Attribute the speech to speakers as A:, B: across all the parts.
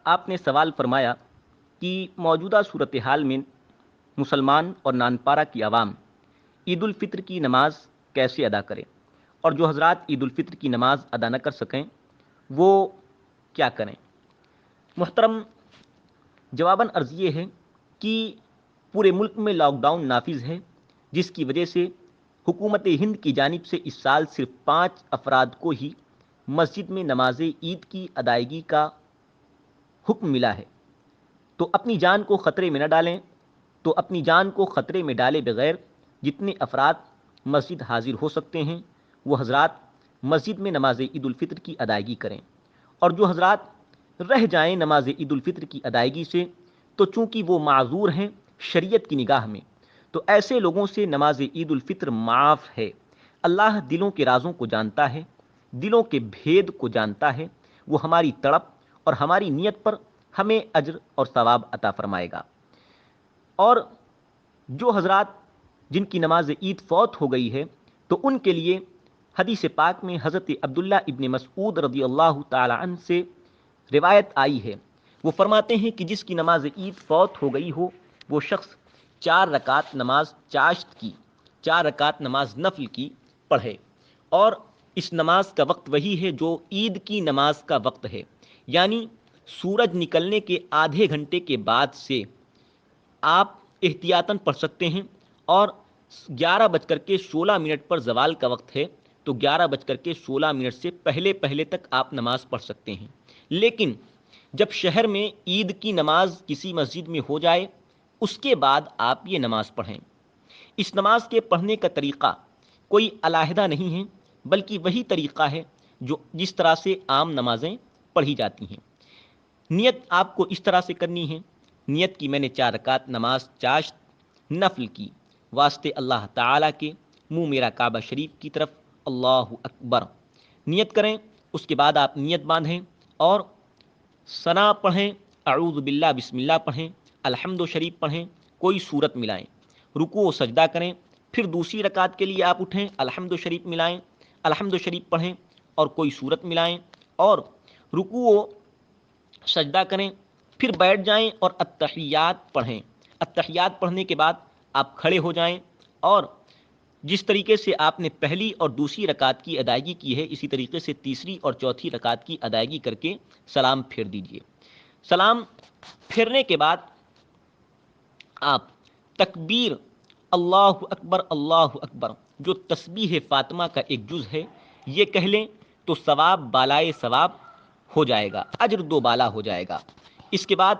A: آپ نے سوال فرمایا کہ موجودہ صورتحال میں مسلمان اور نانپارہ کی عوام عید الفطر کی نماز کیسے ادا کریں، اور جو حضرات عید الفطر کی نماز ادا نہ کر سکیں وہ کیا کریں۔ محترم، جواباً عرض یہ ہے کہ پورے ملک میں لاک ڈاؤن نافذ ہے، جس کی وجہ سے حکومت ہند کی جانب سے اس سال صرف 5 افراد کو ہی مسجد میں نماز عید کی ادائیگی کا حکم ملا ہے۔ تو اپنی جان کو خطرے میں نہ ڈالیں، تو اپنی جان کو خطرے میں ڈالے بغیر جتنے افراد مسجد حاضر ہو سکتے ہیں وہ حضرات مسجد میں نماز عید الفطر کی ادائیگی کریں، اور جو حضرات رہ جائیں نماز عید الفطر کی ادائیگی سے تو چونکہ وہ معذور ہیں شریعت کی نگاہ میں، تو ایسے لوگوں سے نماز عید الفطر معاف ہے۔ اللہ دلوں کے رازوں کو جانتا ہے، دلوں کے بھید کو جانتا ہے، وہ ہماری تڑپ اور ہماری نیت پر ہمیں اجر اور ثواب عطا فرمائے گا۔ اور جو حضرات جن کی نماز عید فوت ہو گئی ہے تو ان کے لیے حدیث پاک میں حضرت عبداللہ ابن مسعود رضی اللہ تعالی عنہ سے روایت آئی ہے، وہ فرماتے ہیں کہ جس کی نماز عید فوت ہو گئی ہو وہ شخص 4 رکعت نماز چاشت کی، 4 رکعت نماز نفل کی پڑھے، اور اس نماز کا وقت وہی ہے جو عید کی نماز کا وقت ہے، یعنی سورج نکلنے کے آدھے گھنٹے کے بعد سے آپ احتیاطاً پڑھ سکتے ہیں، اور 11:16 پر زوال کا وقت ہے تو 11:16 سے پہلے تک آپ نماز پڑھ سکتے ہیں۔ لیکن جب شہر میں عید کی نماز کسی مسجد میں ہو جائے اس کے بعد آپ یہ نماز پڑھیں۔ اس نماز کے پڑھنے کا طریقہ کوئی علیحدہ نہیں ہے، بلکہ وہی طریقہ ہے جس طرح سے عام نمازیں پڑھی جاتی ہیں۔ نیت آپ کو اس طرح سے کرنی ہے، نیت کی میں نے 4 رکعت نماز چاشت نفل کی واسطے اللہ تعالیٰ کے، منہ میرا کعبہ شریف کی طرف، اللہ اکبر نیت کریں۔ اس کے بعد آپ نیت باندھیں اور ثنا پڑھیں، اعوذ باللہ بسم اللہ پڑھیں، الحمد شریف پڑھیں، کوئی صورت ملائیں، رکوع و سجدہ کریں، پھر دوسری رکعت کے لیے آپ اٹھیں، الحمد شریف ملائیں، الحمد شریف پڑھیں اور کوئی صورت ملائیں، اور رکوع و سجدہ کریں، پھر بیٹھ جائیں اور التحیات پڑھیں۔ التحیات پڑھنے کے بعد آپ کھڑے ہو جائیں، اور جس طریقے سے آپ نے پہلی اور دوسری رکعت کی ادائیگی کی ہے اسی طریقے سے تیسری اور چوتھی رکعت کی ادائیگی کر کے سلام پھیر دیجئے۔ سلام پھیرنے کے بعد آپ تکبیر اللہ اکبر جو تسبیح فاطمہ کا ایک جز ہے یہ کہہ لیں تو ثواب بالائے ثواب ہو جائے گا، اجر 2 بالا ہو جائے گا۔ اس کے بعد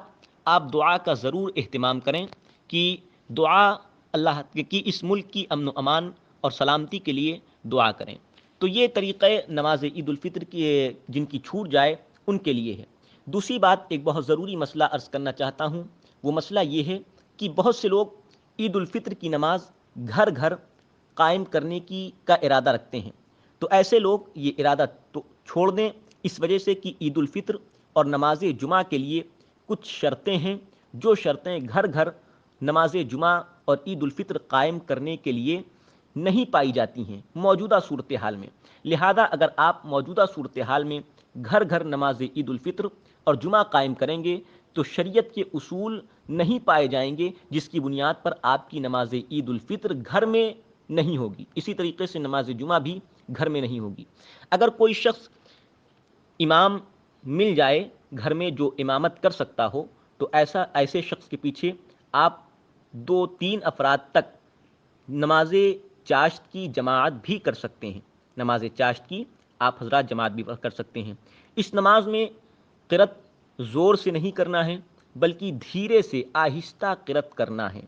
A: آپ دعا کا ضرور اہتمام کریں کہ دعا اللہ کی اس ملک کی امن و امان اور سلامتی کے لیے دعا کریں۔ تو یہ طریقہ نماز عید الفطر کی جن کی چھوٹ جائے ان کے لیے ہے۔ دوسری بات، ایک بہت ضروری مسئلہ عرض کرنا چاہتا ہوں، وہ مسئلہ یہ ہے کہ بہت سے لوگ عید الفطر کی نماز گھر گھر قائم کرنے کا ارادہ رکھتے ہیں، تو ایسے لوگ یہ ارادہ تو چھوڑ دیں، اس وجہ سے کہ عید الفطر اور نماز جمعہ کے لیے کچھ شرطیں ہیں، جو شرطیں گھر گھر نماز جمعہ اور عید الفطر قائم کرنے کے لیے نہیں پائی جاتی ہیں موجودہ صورتحال میں۔ لہذا اگر آپ موجودہ صورتحال میں گھر گھر نماز عید الفطر اور جمعہ قائم کریں گے تو شریعت کے اصول نہیں پائے جائیں گے، جس کی بنیاد پر آپ کی نماز عید الفطر گھر میں نہیں ہوگی، اسی طریقے سے نماز جمعہ بھی گھر میں نہیں ہوگی۔ اگر کوئی شخص امام مل جائے گھر میں جو امامت کر سکتا ہو تو ایسے شخص کے پیچھے آپ 2-3 افراد تک نماز چاشت کی جماعت بھی کر سکتے ہیں، نماز چاشت کی آپ حضرات جماعت بھی کر سکتے ہیں۔ اس نماز میں قرأت زور سے نہیں کرنا ہے بلکہ دھیرے سے آہستہ قرأت کرنا ہے۔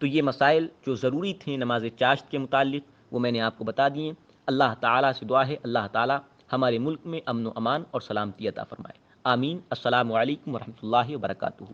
A: تو یہ مسائل جو ضروری تھے نماز چاشت کے متعلق وہ میں نے آپ کو بتا دیے۔ اللہ تعالیٰ سے دعا ہے اللہ تعالیٰ ہمارے ملک میں امن و امان اور سلامتی عطا فرمائے، آمین۔ السلام علیکم ورحمۃ اللہ وبرکاتہ۔